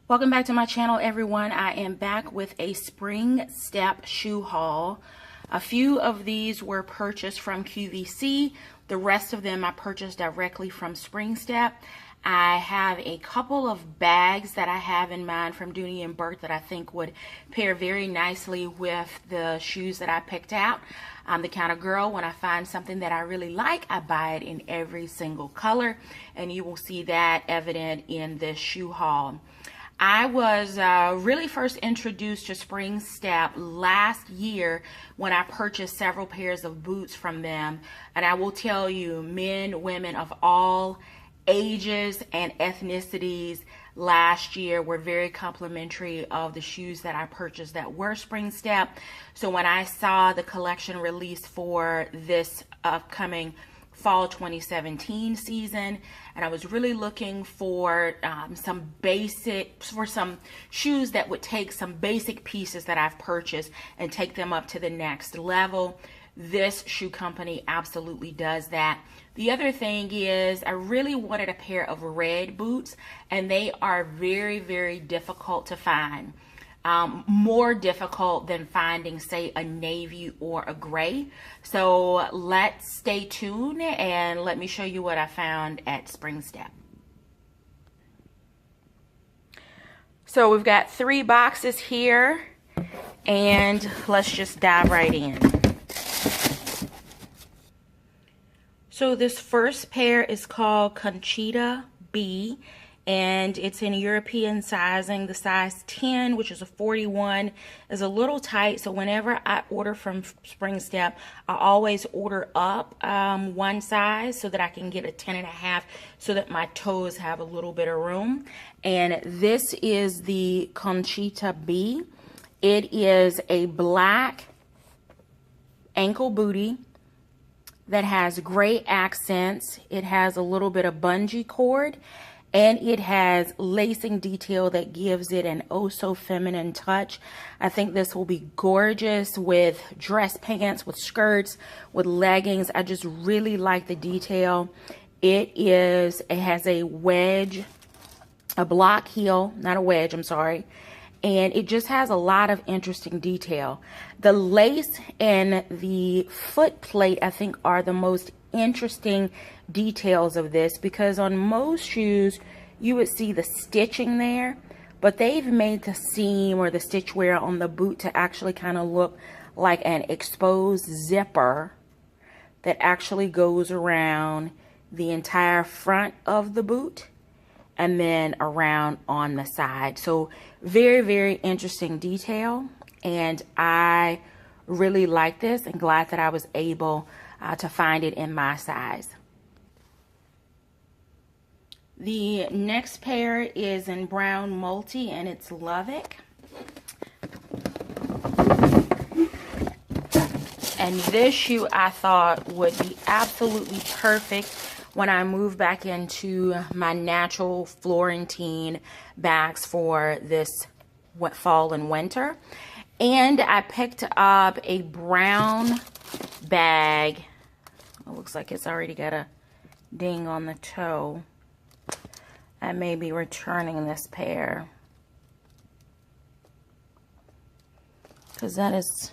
Welcome back to my channel, everyone. I am back with a spring step shoe haul. A few of these were purchased from QVC. The rest of them I purchased directly from Spring Step. I have a couple of bags that I have in mind from Dooney and Burke that I think would pair very nicely with the shoes that I picked out. I'm the kind of girl, when I find something that I really like, I buy it in every single color, and you will see that evident in this shoe haul. I was really first introduced to Spring Step last year when I purchased several pairs of boots from them. And I will tell you, men, women of all ages and ethnicities last year were very complimentary of the shoes that I purchased that were Spring Step. So when I saw the collection released for this upcoming fall 2017 season, and I was really looking for some shoes that would take some basic pieces that I've purchased and take them up to the next level. This shoe company absolutely does that. The other thing is I really wanted a pair of red boots, and they are very, very difficult to find. More difficult than finding, say, a navy or a gray. So let's stay tuned and let me show you what I found at Spring Step. So we've got 3 boxes here, and let's just dive right in. So this first pair is called Conchita B, and it's in European sizing. The size 10, which is a 41, is a little tight, so whenever I order from Spring Step, I always order up one size so that I can get a 10.5 so that my toes have a little bit of room. And this is the Conchita B. It is a black ankle bootie that has gray accents. It has a little bit of bungee cord, and it has lacing detail that gives it an oh so feminine touch. I think this will be gorgeous with dress pants, with skirts, with leggings. I just really like the detail. It has a wedge, a block heel, not a wedge, I'm sorry. And it just has a lot of interesting detail. The lace and the foot plate, I think, are the most interesting details of this, because on most shoes you would see the stitching there, but they've made the seam or the stitch wear on the boot to actually kind of look like an exposed zipper that actually goes around the entire front of the boot and then around on the side. So very, very interesting detail, and I really like this and glad that I was able to find it in my size. The next pair is in brown multi, and it's Lovick. And this shoe I thought would be absolutely perfect when I move back into my natural Florentine bags for this fall and winter. And I picked up a brown bag. It looks like it's already got a ding on the toe. I may be returning this pair, because that is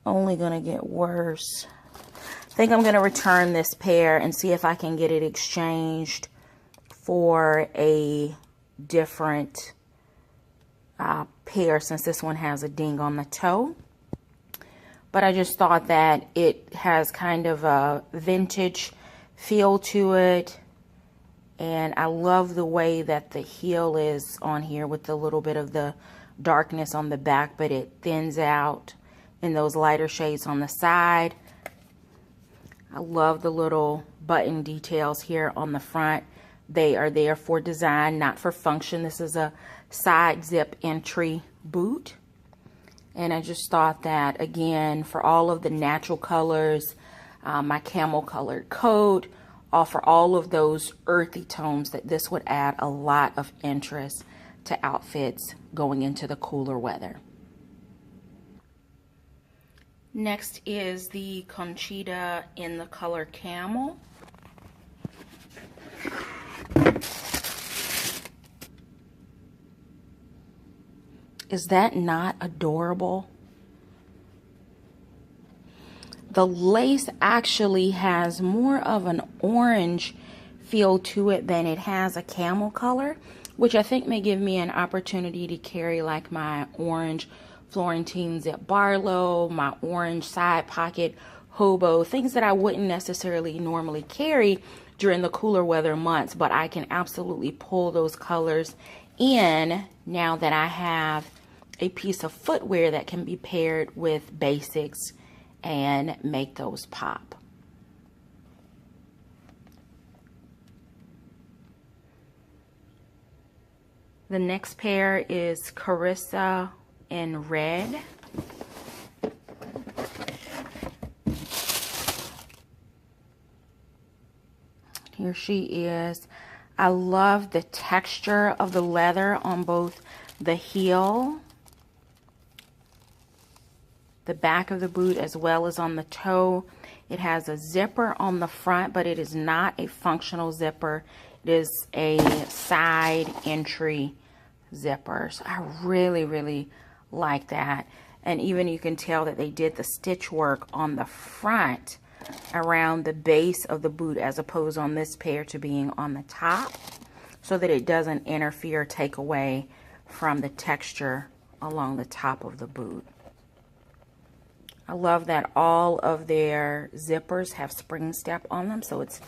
only going to get worse. I think I'm going to return this pair and see if I can get it exchanged for a different pair, since this one has a ding on the toe. But I just thought that it has kind of a vintage feel to it, and I love the way that the heel is on here with a little bit of the darkness on the back, but it thins out in those lighter shades on the side. I love the little button details here on the front. They are there for design, not for function. This is a side zip entry boot. And I just thought that, again, for all of the natural colors, my camel colored coat, offer all of those earthy tones, that this would add a lot of interest to outfits going into the cooler weather. Next is the Conchita in the color camel. Is that not adorable? The lace actually has more of an orange feel to it than it has a camel color, which I think may give me an opportunity to carry like my orange Florentine zip Barlow, my orange side pocket hobo, things that I wouldn't necessarily normally carry during the cooler weather months, but I can absolutely pull those colors in now that I have a piece of footwear that can be paired with basics and make those pop. The next pair is Carissa in red. Here she is. I love the texture of the leather on both the heel, the back of the boot, as well as on the toe. It has a zipper on the front, but it is not a functional zipper. It is a side entry zipper. So I really, really like that. And even you can tell that they did the stitch work on the front around the base of the boot, as opposed on this pair to being on the top, so that it doesn't interfere, take away from the texture along the top of the boot. I love that all of their zippers have spring step on them, so it's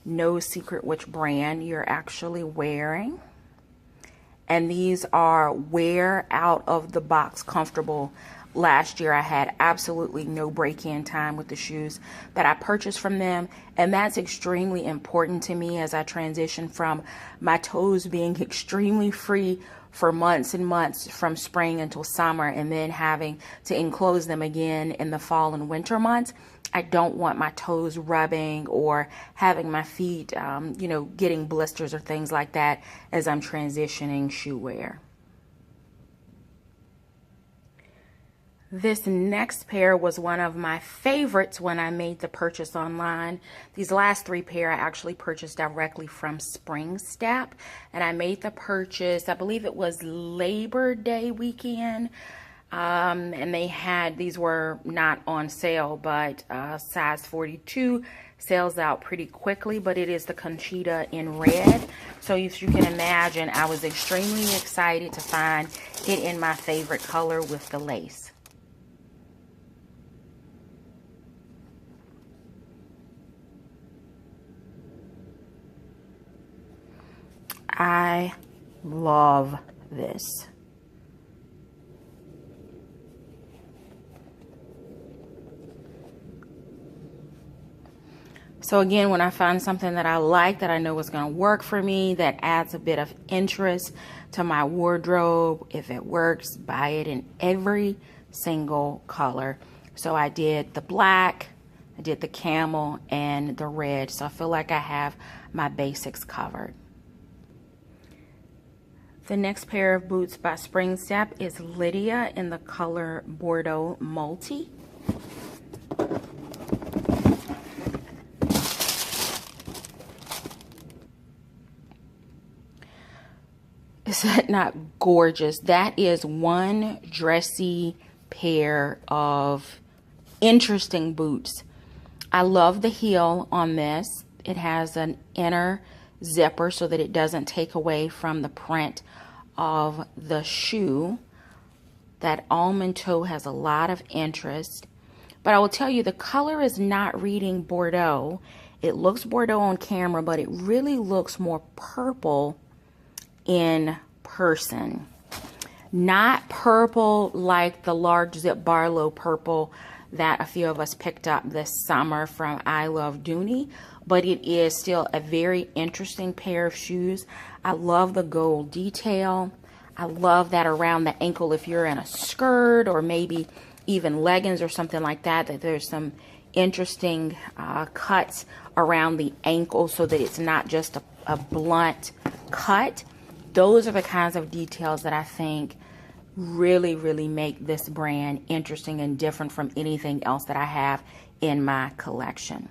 no secret which brand you're actually wearing. And these are wear out of the box comfortable. Last year I had absolutely no break-in time with the shoes that I purchased from them, and that's extremely important to me as I transition from my toes being extremely free for months and months from spring until summer, and then having to enclose them again in the fall and winter months. I don't want my toes rubbing or having my feet, you know, getting blisters or things like that as I'm transitioning shoe wear. This next pair was one of my favorites when I made the purchase online. These last three pair I actually purchased directly from Spring Step, and I made the purchase, I believe it was Labor Day weekend, and they had, these were not on sale, but size 42 sells out pretty quickly, but it is the Conchita in red. So if you can imagine, I was extremely excited to find it in my favorite color with the lace. I love this. So again, when I find something that I like, that I know is going to work for me, that adds a bit of interest to my wardrobe, if it works, buy it in every single color. So I did the black, I did the camel, and the red. So I feel like I have my basics covered. The next pair of boots by Spring Step is Lydia in the color Bordeaux Multi. Is that not gorgeous? That is one dressy pair of interesting boots. I love the heel on this. It has an inner zipper so that it doesn't take away from the print of the shoe. That almond toe has a lot of interest, but I will tell you the color is not reading Bordeaux. It looks Bordeaux on camera, but it really looks more purple in person. Not purple like the large zip Barlow purple that a few of us picked up this summer from I Love Dooney, but it is still a very interesting pair of shoes. I love the gold detail. I love that around the ankle, if you're in a skirt or maybe even leggings or something like that, that there's some interesting cuts around the ankle so that it's not just a blunt cut. Those are the kinds of details that I think really, really make this brand interesting and different from anything else that I have in my collection.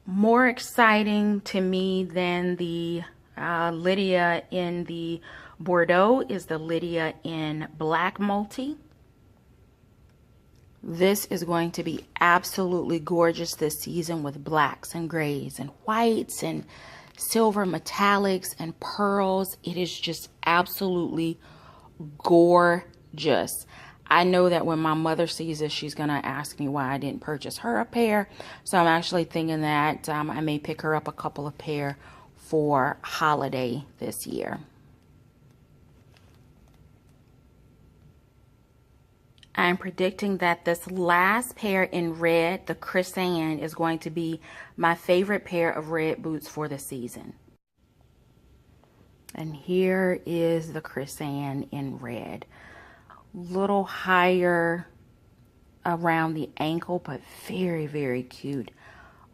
More exciting to me than the Lydia in the Bordeaux is the Lydia in Black Multi. This is going to be absolutely gorgeous this season with blacks and grays and whites and silver metallics and pearls. It is just absolutely gorgeous. I know that when my mother sees this, she's going to ask me why I didn't purchase her a pair. So I'm actually thinking that I may pick her up a couple of pair for holiday this year. I'm predicting that this last pair in red, the Chrysan, is going to be my favorite pair of red boots for the season. And here is the Chrysan in red. Little higher around the ankle, but very, very cute.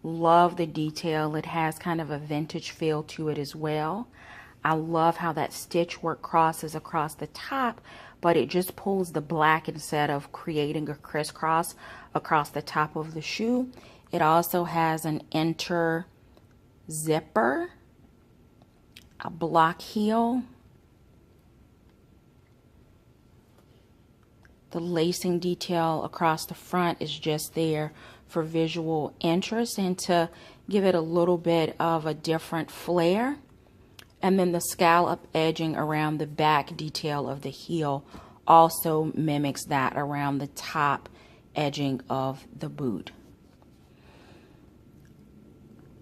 Love the detail. It has kind of a vintage feel to it as well. I love how that stitch work crosses across the top, but it just pulls the black instead of creating a crisscross across the top of the shoe. It also has an inner zipper, a block heel. The lacing detail across the front is just there for visual interest and to give it a little bit of a different flair. And then the scallop edging around the back detail of the heel also mimics that around the top edging of the boot.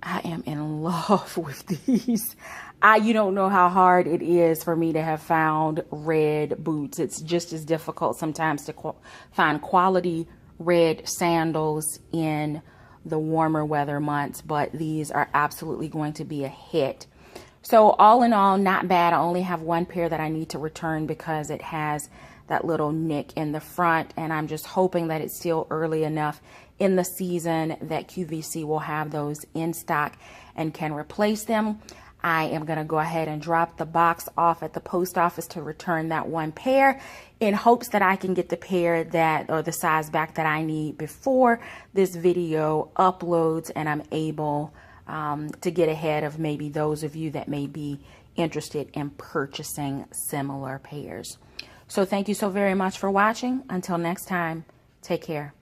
I am in love with these. You don't know how hard it is for me to have found red boots. It's just as difficult sometimes to find quality red sandals in the warmer weather months, but these are absolutely going to be a hit. So all in all, not bad. I only have one pair that I need to return because it has that little nick in the front, and I'm just hoping that it's still early enough in the season that QVC will have those in stock and can replace them. I am going to go ahead and drop the box off at the post office to return that one pair in hopes that I can get the pair that, or the size back that I need before this video uploads and I'm able to get ahead of maybe those of you that may be interested in purchasing similar pairs. So thank you so very much for watching. Until next time, take care.